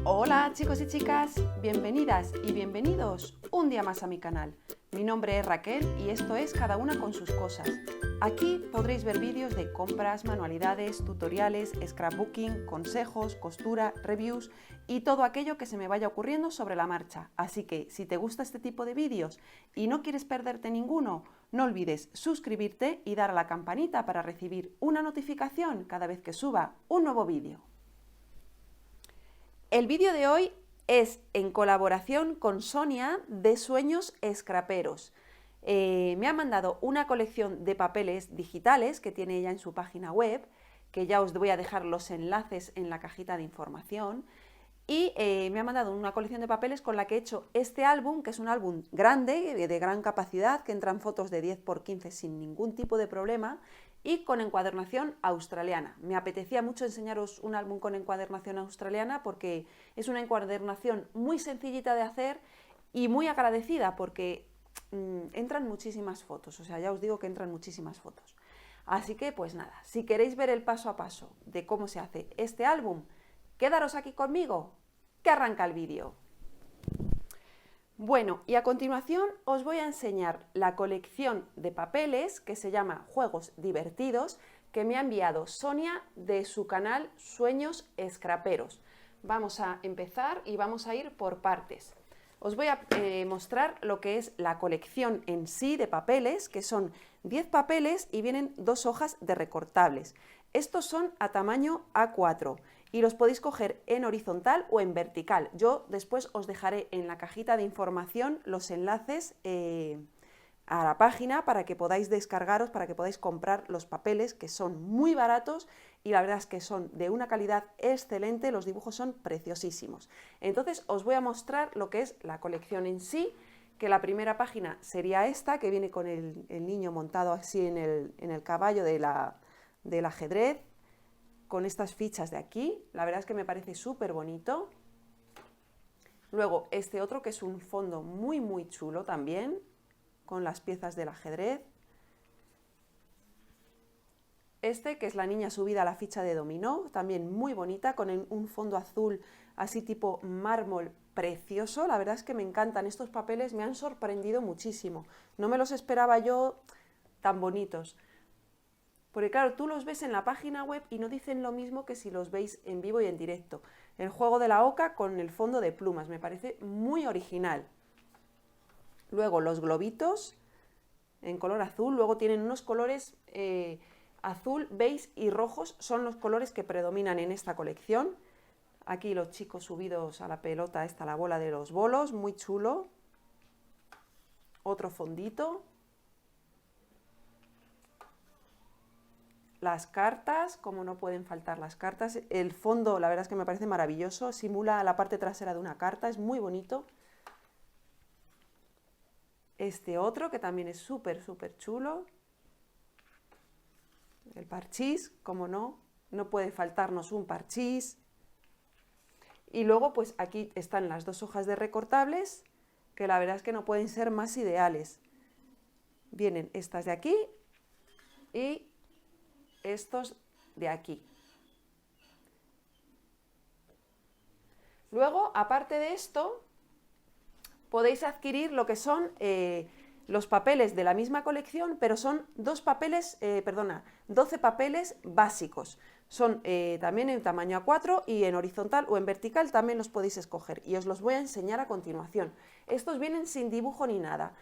Hola chicos y chicas, bienvenidas y bienvenidos un día más a mi canal. Mi nombre es Raquel y esto es Cada una con sus cosas. Aquí podréis ver vídeos de compras, manualidades, tutoriales, scrapbooking, consejos, costura, reviews y todo aquello que se me vaya ocurriendo sobre la marcha. Así que si te gusta este tipo de vídeos y no quieres perderte ninguno, no olvides suscribirte y dar a la campanita para recibir una notificación cada vez que suba un nuevo vídeo. El vídeo de hoy es en colaboración con Sonia de Sueños Scraperos. Me ha mandado una colección de papeles digitales que tiene ella en su página web, que ya os voy a dejar los enlaces en la cajita de información. Y me ha mandado una colección de papeles con la que he hecho este álbum, que es un álbum grande, de gran capacidad, que entran fotos de 10 por 15 sin ningún tipo de problema y con encuadernación australiana. Me apetecía mucho enseñaros un álbum con encuadernación australiana porque es una encuadernación muy sencillita de hacer y muy agradecida porque entran muchísimas fotos, o sea, ya os digo que entran muchísimas fotos. Así que pues nada, si queréis ver el paso a paso de cómo se hace este álbum, quedaros aquí conmigo, que arranca el vídeo. Bueno, y a continuación os voy a enseñar la colección de papeles que se llama Juegos Divertidos, que me ha enviado Sonia de su canal Sueños Scraperos. Vamos a empezar y vamos a ir por partes. Os voy a mostrar lo que es la colección en sí de papeles, que son 10 papeles y vienen 2 hojas de recortables. Estos son a tamaño A4 y los podéis coger en horizontal o en vertical. Yo después os dejaré en la cajita de información los enlaces a la página para que podáis descargaros, para que podáis comprar los papeles, que son muy baratos y la verdad es que son de una calidad excelente, los dibujos son preciosísimos. Entonces os voy a mostrar lo que es la colección en sí, que la primera página sería esta, que viene con el niño montado así en el caballo del ajedrez, con estas fichas de aquí. La verdad es que me parece súper bonito. Luego este otro, que es un fondo muy chulo también, con las piezas del ajedrez. Este, que es la niña subida a la ficha de dominó, también muy bonita, con un fondo azul así tipo mármol precioso. La verdad es que me encantan estos papeles, me han sorprendido muchísimo. No me los esperaba yo tan bonitos. Porque claro, tú los ves en la página web y no dicen lo mismo que si los veis en vivo y en directo. El juego de la oca con el fondo de plumas, me parece muy original. Luego los globitos en color azul, luego tienen unos colores azul, beige y rojos, son los colores que predominan en esta colección. Aquí los chicos subidos a la pelota, esta la bola de los bolos, muy chulo. Otro fondito. Las cartas, como no pueden faltar las cartas. El fondo, la verdad es que me parece maravilloso, simula la parte trasera de una carta, es muy bonito. Este otro, que también es súper chulo. El parchís, como no puede faltarnos un parchís. Y luego, pues aquí están las 2 hojas de recortables, que la verdad es que no pueden ser más ideales. Vienen estas de aquí y estos de aquí. Luego, aparte de esto, podéis adquirir lo que son los papeles de la misma colección, pero son 12 papeles básicos. Son también en tamaño A4 y en horizontal o en vertical también los podéis escoger y os los voy a enseñar a continuación. Estos vienen sin dibujo ni nada.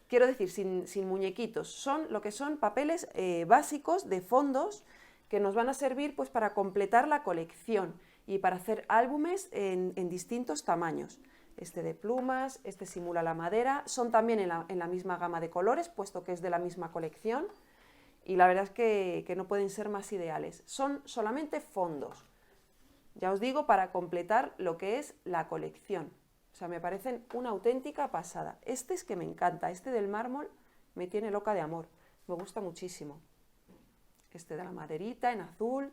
Quiero decir, sin muñequitos, son lo que son papeles básicos de fondos que nos van a servir pues, para completar la colección y para hacer álbumes en distintos tamaños. Este de plumas, este simula la madera, son también en la misma gama de colores, puesto que es de la misma colección, y la verdad es que no pueden ser más ideales. Son solamente fondos, ya os digo, para completar lo que es la colección. O sea, me parecen una auténtica pasada. Este es que me encanta, este del mármol me tiene loca de amor, me gusta muchísimo. Este de la maderita en azul,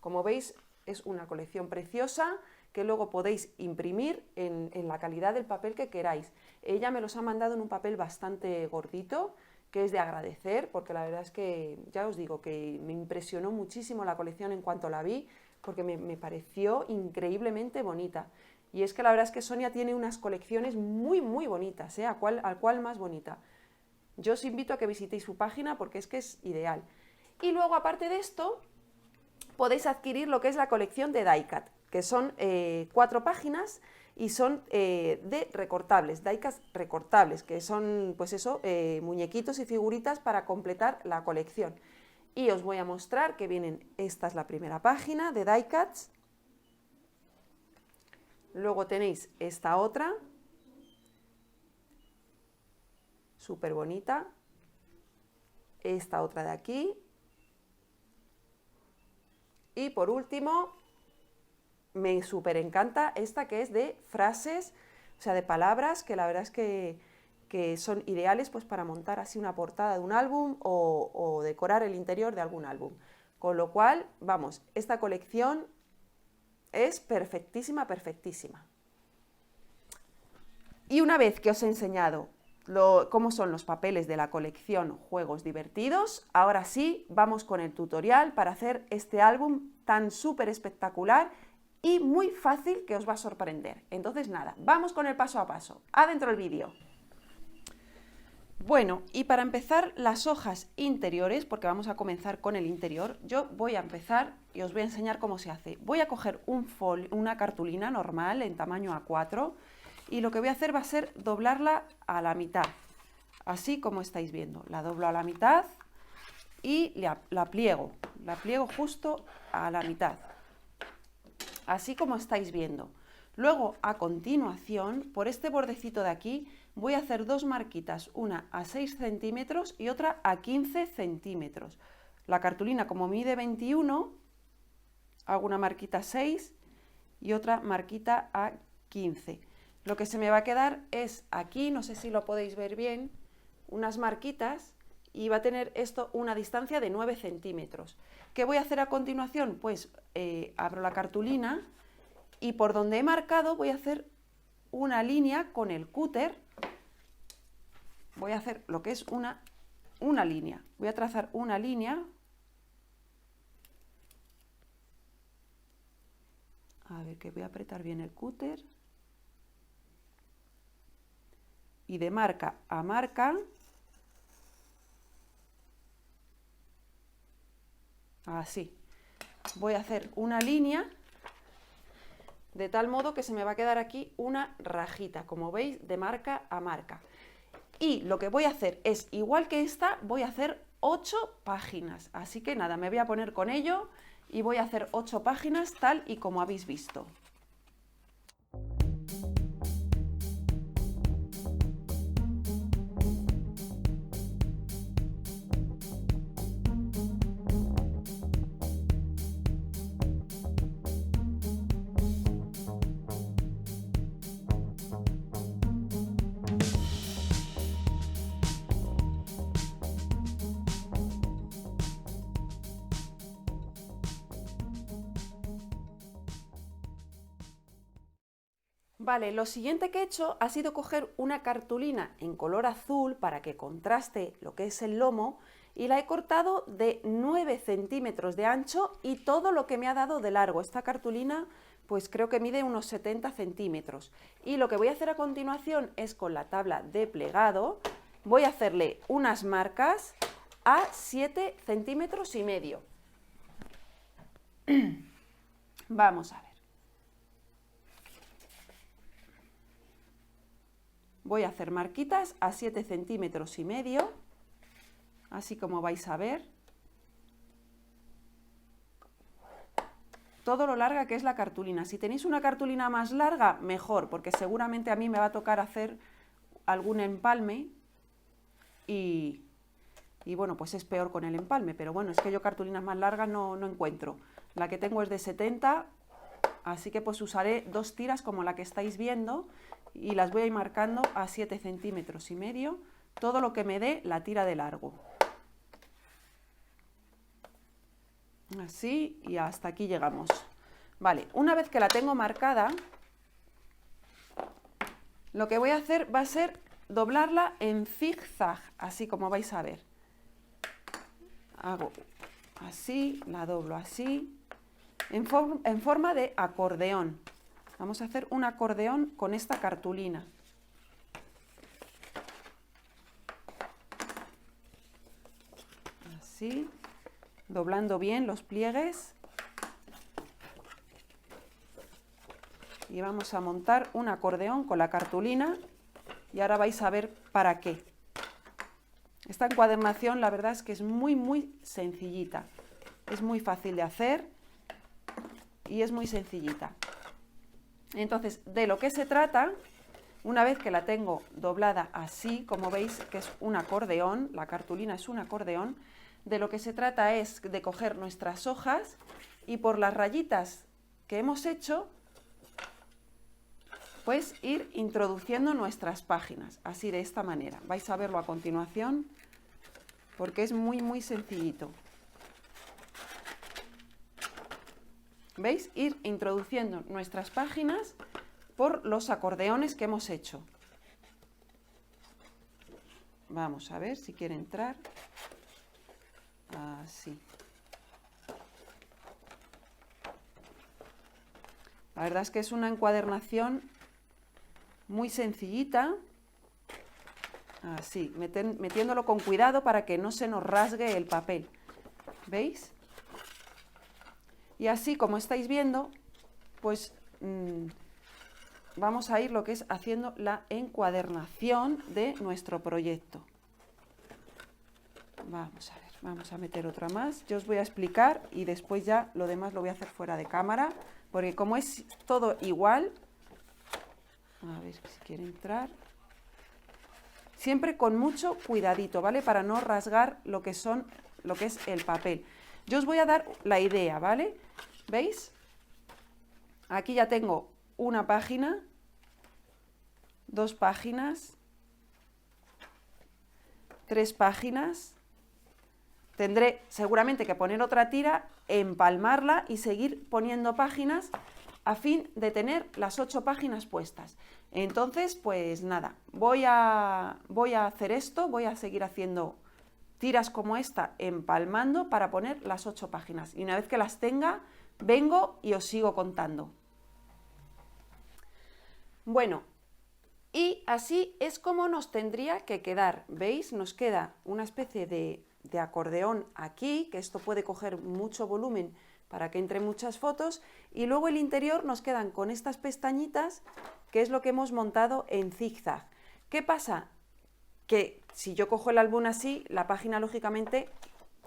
como veis es una colección preciosa que luego podéis imprimir en la calidad del papel que queráis. Ella me los ha mandado en un papel bastante gordito, que es de agradecer, porque la verdad es que, ya os digo, que me impresionó muchísimo la colección en cuanto la vi, porque me pareció increíblemente bonita. Y es que la verdad es que Sonia tiene unas colecciones muy, muy bonitas, ¿eh? Al cual más bonita. Yo os invito a que visitéis su página porque es que es ideal. Y luego, aparte de esto, podéis adquirir lo que es la colección de die-cut, que son 4 páginas y son de recortables, die-cut recortables, que son, pues eso, muñequitos y figuritas para completar la colección. Y os voy a mostrar que vienen, esta es la primera página de die-cuts. Luego tenéis esta otra, súper bonita, esta otra de aquí, y por último, me súper encanta esta que es de frases, o sea, de palabras, que la verdad es que son ideales pues, para montar así una portada de un álbum o decorar el interior de algún álbum. Con lo cual, vamos, esta colección es perfectísima, perfectísima. Y una vez que os he enseñado cómo son los papeles de la colección Juegos Divertidos, ahora sí vamos con el tutorial para hacer este álbum tan súper espectacular y muy fácil que os va a sorprender. Entonces nada, vamos con el paso a paso. Adentro el vídeo. Bueno, y para empezar las hojas interiores, porque vamos a comenzar con el interior, yo voy a empezar y os voy a enseñar cómo se hace. Voy a coger una cartulina normal en tamaño A4 y lo que voy a hacer va a ser doblarla a la mitad, así como estáis viendo. La doblo a la mitad y la pliego justo a la mitad, así como estáis viendo. Luego, a continuación, por este bordecito de aquí, voy a hacer 2 marquitas, una a 6 centímetros y otra a 15 centímetros. La cartulina, como mide 21, hago una marquita a 6 y otra marquita a 15. Lo que se me va a quedar es aquí, no sé si lo podéis ver bien, unas marquitas y va a tener esto una distancia de 9 centímetros. ¿Qué voy a hacer a continuación? Pues abro la cartulina y por donde he marcado voy a hacer una línea con el cúter. Voy a hacer lo que es una línea. Voy a trazar una línea. A ver, que voy a apretar bien el cúter. Y de marca a marca, así, voy a hacer una línea de tal modo que se me va a quedar aquí una rajita, como veis, de marca a marca. Y lo que voy a hacer es, igual que esta, voy a hacer 8 páginas. Así que nada, me voy a poner con ello y voy a hacer 8 páginas tal y como habéis visto. Vale, lo siguiente que he hecho ha sido coger una cartulina en color azul para que contraste lo que es el lomo y la he cortado de 9 centímetros de ancho y todo lo que me ha dado de largo. Esta cartulina pues creo que mide unos 70 centímetros. Y lo que voy a hacer a continuación es con la tabla de plegado, voy a hacerle unas marcas a 7 centímetros y medio. Vamos a ver. Voy a hacer marquitas a 7 centímetros y medio, así como vais a ver. Todo lo larga que es la cartulina. Si tenéis una cartulina más larga, mejor, porque seguramente a mí me va a tocar hacer algún empalme y bueno, pues es peor con el empalme, pero bueno, es que yo cartulinas más largas no encuentro. La que tengo es de 70, así que pues usaré 2 tiras como la que estáis viendo y las voy a ir marcando a 7 centímetros y medio, todo lo que me dé la tira de largo. Así y hasta aquí llegamos. Vale, una vez que la tengo marcada, lo que voy a hacer va a ser doblarla en zigzag, así como vais a ver. Hago así, la doblo así, en forma de acordeón. Vamos a hacer un acordeón con esta cartulina. Así, doblando bien los pliegues. Y vamos a montar un acordeón con la cartulina y ahora vais a ver para qué. Esta encuadernación la verdad es que es muy sencillita. Es muy fácil de hacer y es muy sencillita. Entonces, de lo que se trata, una vez que la tengo doblada así, como veis que es un acordeón, la cartulina es un acordeón, de lo que se trata es de coger nuestras hojas y por las rayitas que hemos hecho, pues ir introduciendo nuestras páginas, así de esta manera. Vais a verlo a continuación porque es muy sencillito. ¿Veis? Ir introduciendo nuestras páginas por los acordeones que hemos hecho. Vamos a ver si quiere entrar. Así. La verdad es que es una encuadernación muy sencillita. Así, metiéndolo con cuidado para que no se nos rasgue el papel. ¿Veis? Y así, como estáis viendo, pues vamos a ir lo que es haciendo la encuadernación de nuestro proyecto. Vamos a ver, vamos a meter otra más. Yo os voy a explicar y después ya lo demás lo voy a hacer fuera de cámara, porque como es todo igual, a ver si quiere entrar. Siempre con mucho cuidadito, ¿vale? Para no rasgar lo que es el papel. Yo os voy a dar la idea, ¿vale? ¿Veis? Aquí ya tengo una página, 2 páginas, 3 páginas. Tendré seguramente que poner otra tira, empalmarla y seguir poniendo páginas a fin de tener las 8 páginas puestas. Entonces, pues nada, voy a hacer esto, voy a seguir haciendo tiras como esta, empalmando para poner las 8 páginas. Y una vez que las tenga, vengo y os sigo contando. Bueno, y así es como nos tendría que quedar. ¿Veis? Nos queda una especie de acordeón aquí, que esto puede coger mucho volumen para que entre muchas fotos, y luego el interior nos quedan con estas pestañitas, que es lo que hemos montado en zigzag. ¿Qué pasa? Que si yo cojo el álbum así, la página lógicamente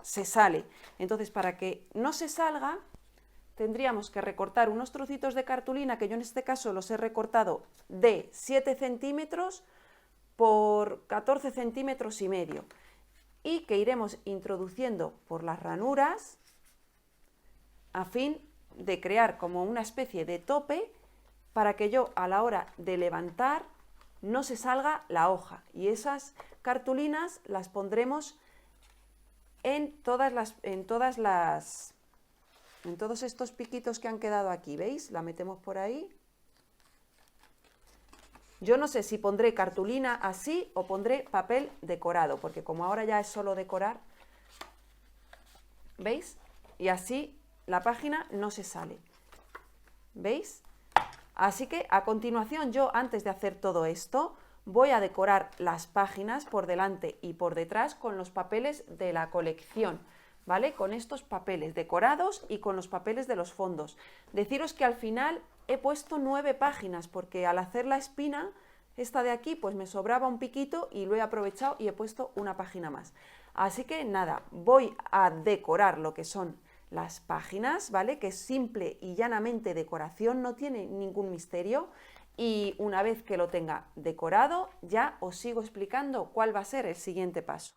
se sale. Entonces, para que no se salga, tendríamos que recortar unos trocitos de cartulina, que yo en este caso los he recortado de 7 centímetros por 14 centímetros y medio, y que iremos introduciendo por las ranuras a fin de crear como una especie de tope para que yo a la hora de levantar no se salga la hoja, y esas cartulinas las pondremos en todos estos piquitos que han quedado aquí, ¿veis? La metemos por ahí. Yo no sé si pondré cartulina así o pondré papel decorado, porque como ahora ya es solo decorar, ¿veis? Y así la página no se sale, ¿veis? Así que a continuación yo, antes de hacer todo esto, voy a decorar las páginas por delante y por detrás con los papeles de la colección, ¿vale? Con estos papeles decorados y con los papeles de los fondos. Deciros que al final he puesto 9 páginas, porque al hacer la espina, esta de aquí, pues me sobraba un piquito y lo he aprovechado y he puesto una página más. Así que nada, voy a decorar lo que son las páginas, ¿vale? Que es simple y llanamente decoración, no tiene ningún misterio, y una vez que lo tenga decorado ya os sigo explicando cuál va a ser el siguiente paso.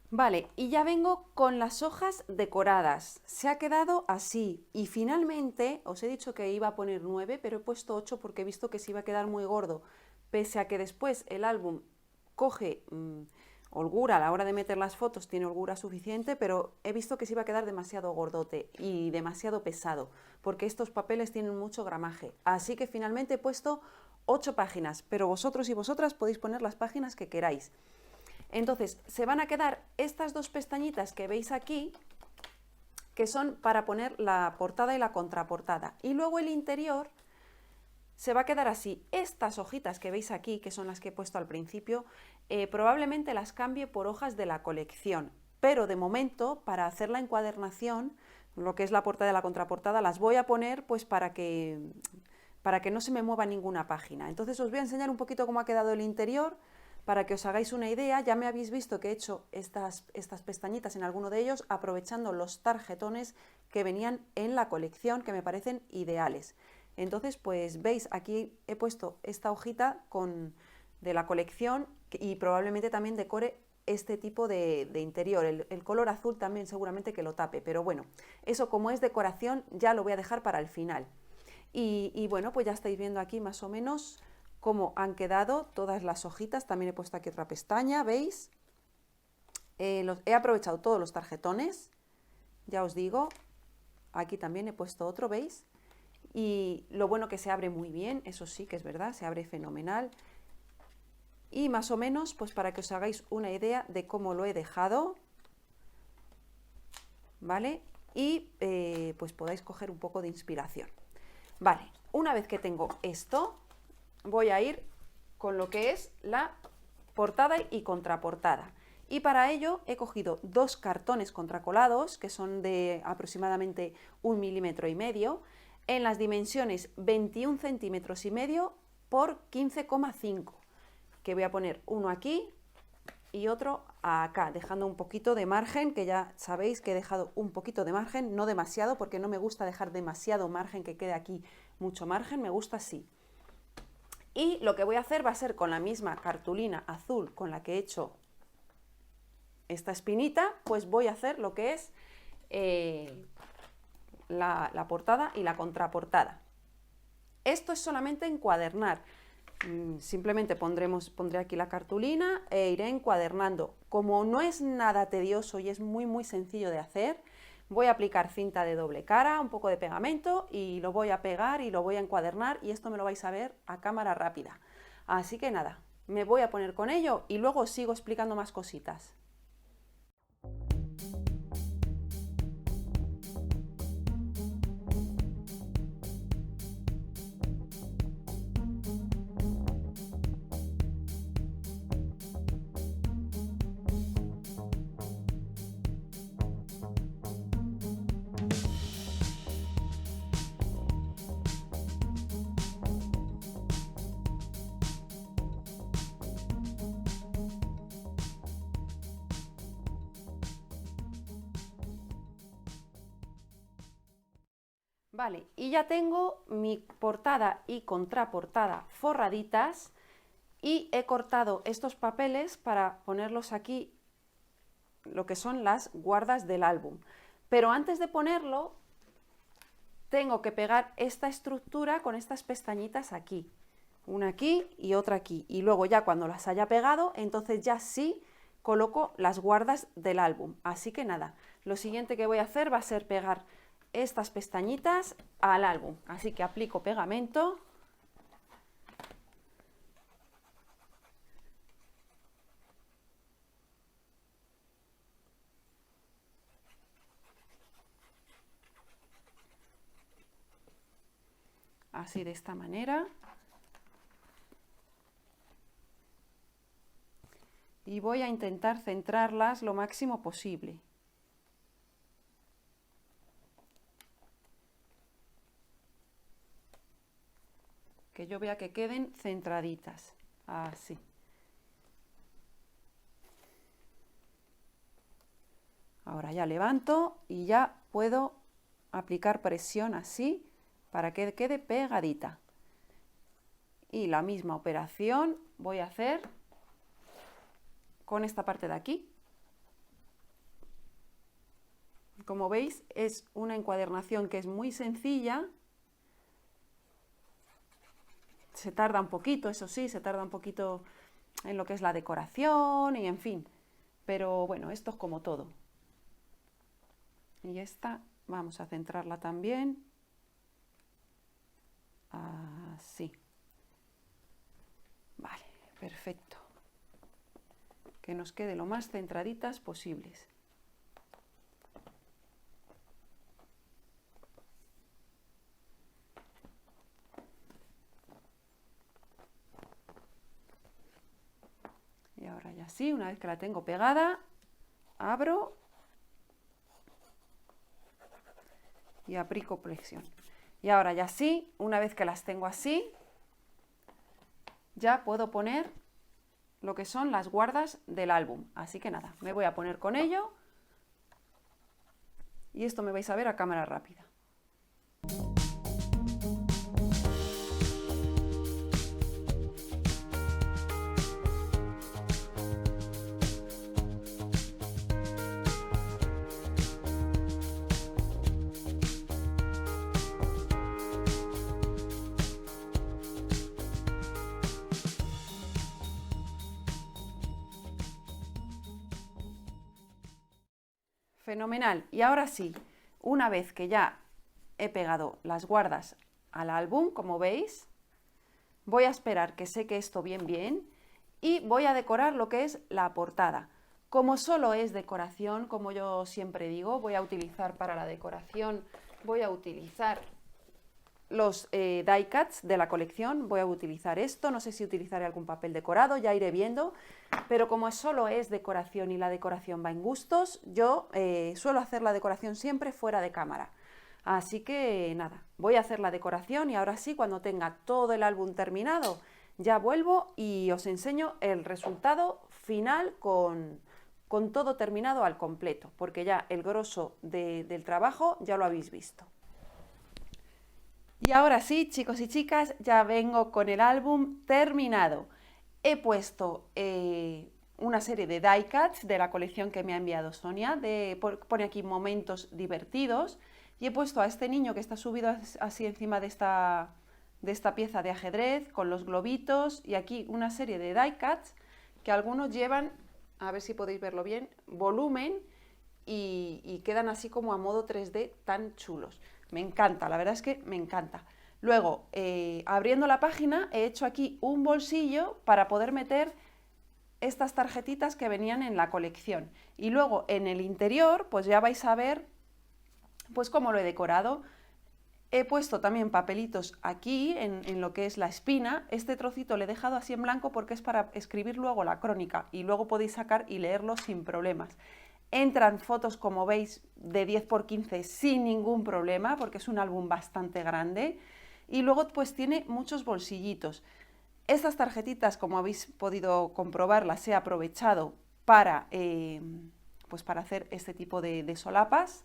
Vale, y ya vengo con las hojas decoradas. Se ha quedado así. Y finalmente, os he dicho que iba a poner 9, pero he puesto 8 porque he visto que se iba a quedar muy gordo. Pese a que después el álbum coge holgura a la hora de meter las fotos, tiene holgura suficiente, pero he visto que se iba a quedar demasiado gordote y demasiado pesado, porque estos papeles tienen mucho gramaje. Así que finalmente he puesto 8 páginas, pero vosotros y vosotras podéis poner las páginas que queráis. Entonces, se van a quedar estas dos pestañitas que veis aquí, que son para poner la portada y la contraportada. Y luego el interior se va a quedar así. Estas hojitas que veis aquí, que son las que he puesto al principio, probablemente las cambie por hojas de la colección. Pero de momento, para hacer la encuadernación, lo que es la portada y la contraportada, las voy a poner pues para que no se me mueva ninguna página. Entonces os voy a enseñar un poquito cómo ha quedado el interior, para que os hagáis una idea. Ya me habéis visto que he hecho estas pestañitas en alguno de ellos, aprovechando los tarjetones que venían en la colección, que me parecen ideales. Entonces, pues veis, aquí he puesto esta hojita de la colección y probablemente también decore este tipo de interior. El color azul también seguramente que lo tape, pero bueno, eso como es decoración ya lo voy a dejar para el final. Y bueno, pues ya estáis viendo aquí más o menos cómo han quedado todas las hojitas. También he puesto aquí otra pestaña, ¿veis? He aprovechado todos los tarjetones, ya os digo. Aquí también he puesto otro, ¿veis? Y lo bueno que se abre muy bien, eso sí que es verdad, se abre fenomenal. Y más o menos, pues para que os hagáis una idea de cómo lo he dejado, ¿vale? Y pues podáis coger un poco de inspiración. Vale, una vez que tengo esto, voy a ir con lo que es la portada y contraportada. Y para ello he cogido dos cartones contracolados, que son de aproximadamente 1,5 milímetros, en las dimensiones 21,5 centímetros por 15,5, que voy a poner uno aquí y otro acá, dejando un poquito de margen, que ya sabéis que he dejado un poquito de margen, no demasiado, porque no me gusta dejar demasiado margen, que quede aquí mucho margen, me gusta así. Y lo que voy a hacer va a ser con la misma cartulina azul con la que he hecho esta espinita, pues voy a hacer lo que es la portada y la contraportada. Esto es solamente encuadernar. Simplemente pondré aquí la cartulina e iré encuadernando. Como no es nada tedioso y es muy sencillo de hacer, voy a aplicar cinta de doble cara, un poco de pegamento y lo voy a pegar y lo voy a encuadernar, y esto me lo vais a ver a cámara rápida. Así que nada, me voy a poner con ello y luego os sigo explicando más cositas. Vale, y ya tengo mi portada y contraportada forraditas, y he cortado estos papeles para ponerlos aquí, lo que son las guardas del álbum. Pero antes de ponerlo, tengo que pegar esta estructura con estas pestañitas aquí. Una aquí y otra aquí. Y luego ya cuando las haya pegado, entonces ya sí coloco las guardas del álbum. Así que nada, lo siguiente que voy a hacer va a ser pegar estas pestañitas al álbum. Así que aplico pegamento. Así, de esta manera. Y voy a intentar centrarlas lo máximo posible. Que yo vea que queden centraditas. Así. Ahora ya levanto y ya puedo aplicar presión así para que quede pegadita. Y la misma operación voy a hacer con esta parte de aquí. Como veis, es una encuadernación que es muy sencilla. Se tarda un poquito, eso sí, se tarda un poquito en lo que es la decoración y en fin. Pero bueno, esto es como todo. Y esta vamos a centrarla también. Así. Vale, perfecto. Que nos quede lo más centraditas posibles. Y ahora ya sí, una vez que la tengo pegada, abro y aplico presión. Y ahora ya sí, una vez que las tengo así, ya puedo poner lo que son las guardas del álbum. Así que nada, me voy a poner con ello y esto me vais a ver a cámara rápida. Fenomenal. Y ahora sí, una vez que ya he pegado las guardas al álbum, como veis, voy a esperar que seque esto bien y voy a decorar lo que es la portada. Como solo es decoración, como yo siempre digo, voy a utilizar para la decoración, voy a utilizar los die cuts de la colección, voy a utilizar esto, no sé si utilizaré algún papel decorado, ya iré viendo, pero como solo es decoración y la decoración va en gustos, yo suelo hacer la decoración siempre fuera de cámara. Así que nada, voy a hacer la decoración y ahora sí, cuando tenga todo el álbum terminado, ya vuelvo y os enseño el resultado final con todo terminado al completo, porque ya el grosso del trabajo ya lo habéis visto. Y ahora sí, chicos y chicas, ya vengo con el álbum terminado. He puesto una serie de die cuts de la colección que me ha enviado Sonia, pone aquí momentos divertidos, y he puesto a este niño que está subido así encima de esta pieza de ajedrez, con los globitos, y aquí una serie de die cuts que algunos llevan, a ver si podéis verlo bien, volumen, y quedan así como a modo 3D tan chulos. Me encanta, la verdad es que me encanta. Luego, abriendo la página, he hecho aquí un bolsillo para poder meter estas tarjetitas que venían en la colección. Y luego, en el interior, pues ya vais a ver pues cómo lo he decorado. He puesto también papelitos aquí, en lo que es la espina. Este trocito le he dejado así en blanco porque es para escribir luego la crónica. Y luego podéis sacar y leerlo sin problemas. Entran fotos, como veis, de 10 por 15 sin ningún problema, porque es un álbum bastante grande. Y luego pues tiene muchos bolsillitos. Estas tarjetitas, como habéis podido comprobar, las he aprovechado para, pues para hacer este tipo de solapas.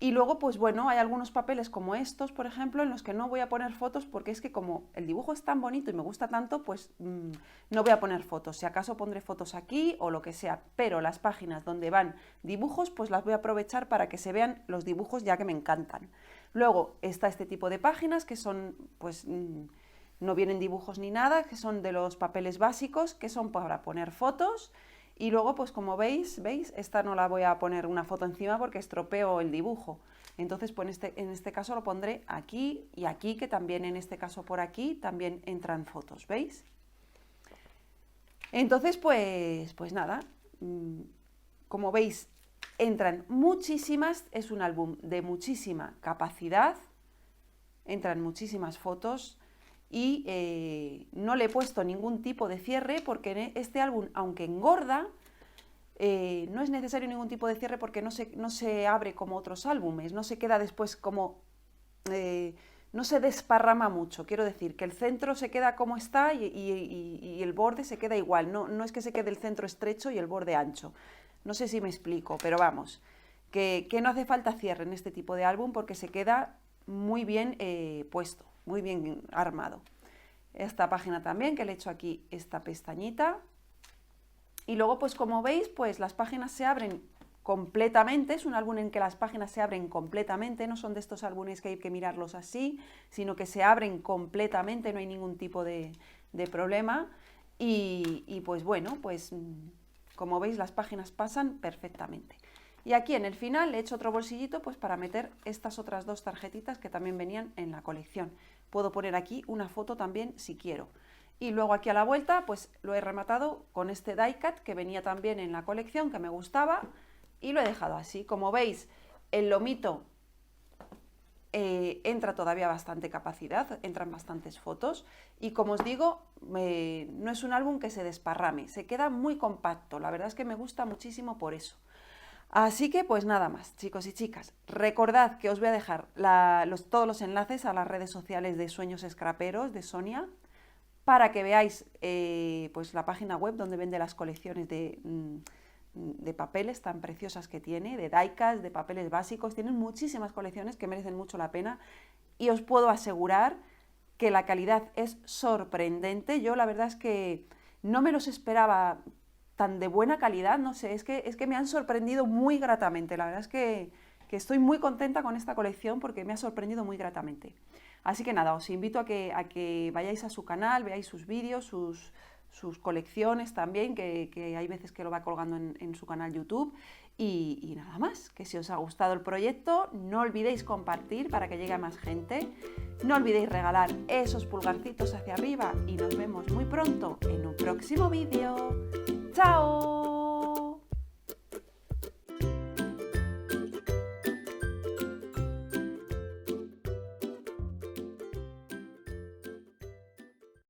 Y luego, pues bueno, hay algunos papeles como estos, por ejemplo, en los que no voy a poner fotos porque es que como el dibujo es tan bonito y me gusta tanto, pues no voy a poner fotos. Si acaso pondré fotos aquí o lo que sea, pero las páginas donde van dibujos, pues las voy a aprovechar para que se vean los dibujos, ya que me encantan. Luego está este tipo de páginas que son, pues no vienen dibujos ni nada, que son de los papeles básicos, que son para poner fotos. Y luego, pues como veis, esta no la voy a poner una foto encima porque estropeo el dibujo. Entonces, pues en este caso lo pondré aquí y aquí, que también en este caso por aquí también entran fotos, ¿veis? Entonces, pues nada, como veis, entran muchísimas, es un álbum de muchísima capacidad, entran muchísimas fotos. Y no le he puesto ningún tipo de cierre porque este álbum, aunque engorda, no es necesario ningún tipo de cierre porque no se abre como otros álbumes, no se queda después como... no se desparrama mucho, quiero decir, que el centro se queda como está y el borde se queda igual, no es que se quede el centro estrecho y el borde ancho. No sé si me explico, pero vamos, que no hace falta cierre en este tipo de álbum porque se queda muy bien puesto, muy bien armado. Esta página también, que le he hecho aquí esta pestañita. Y luego, pues como veis, pues las páginas se abren completamente, es un álbum en que las páginas se abren completamente, no son de estos álbumes que hay que mirarlos así, sino que se abren completamente, no hay ningún tipo de problema. Y pues bueno, pues como veis las páginas pasan perfectamente. Y aquí en el final he hecho otro bolsillito pues para meter estas otras 2 tarjetitas que también venían en la colección. Puedo poner aquí una foto también si quiero. Y luego aquí a la vuelta pues lo he rematado con este die cut que venía también en la colección, que me gustaba, y lo he dejado así. Como veis, el lomito entra todavía bastante capacidad, entran bastantes fotos, y como os digo, no es un álbum que se desparrame, se queda muy compacto. La verdad es que me gusta muchísimo por eso. Así que pues nada más, chicos y chicas, recordad que os voy a dejar todos los enlaces a las redes sociales de Sueños Scraperos de Sonia, para que veáis pues la página web donde vende las colecciones de papeles tan preciosas que tiene, de die-cuts, de papeles básicos. Tienen muchísimas colecciones que merecen mucho la pena, y os puedo asegurar que la calidad es sorprendente. Yo la verdad es que no me los esperaba tan de buena calidad, no sé, es que me han sorprendido muy gratamente. La verdad es que estoy muy contenta con esta colección porque me ha sorprendido muy gratamente. Así que nada, os invito a que vayáis a su canal, veáis sus vídeos, sus colecciones también, que hay veces que lo va colgando en su canal YouTube. Y nada más, que si os ha gustado el proyecto, no olvidéis compartir para que llegue a más gente. No olvidéis regalar esos pulgarcitos hacia arriba y nos vemos muy pronto en un próximo vídeo. ¡Chao!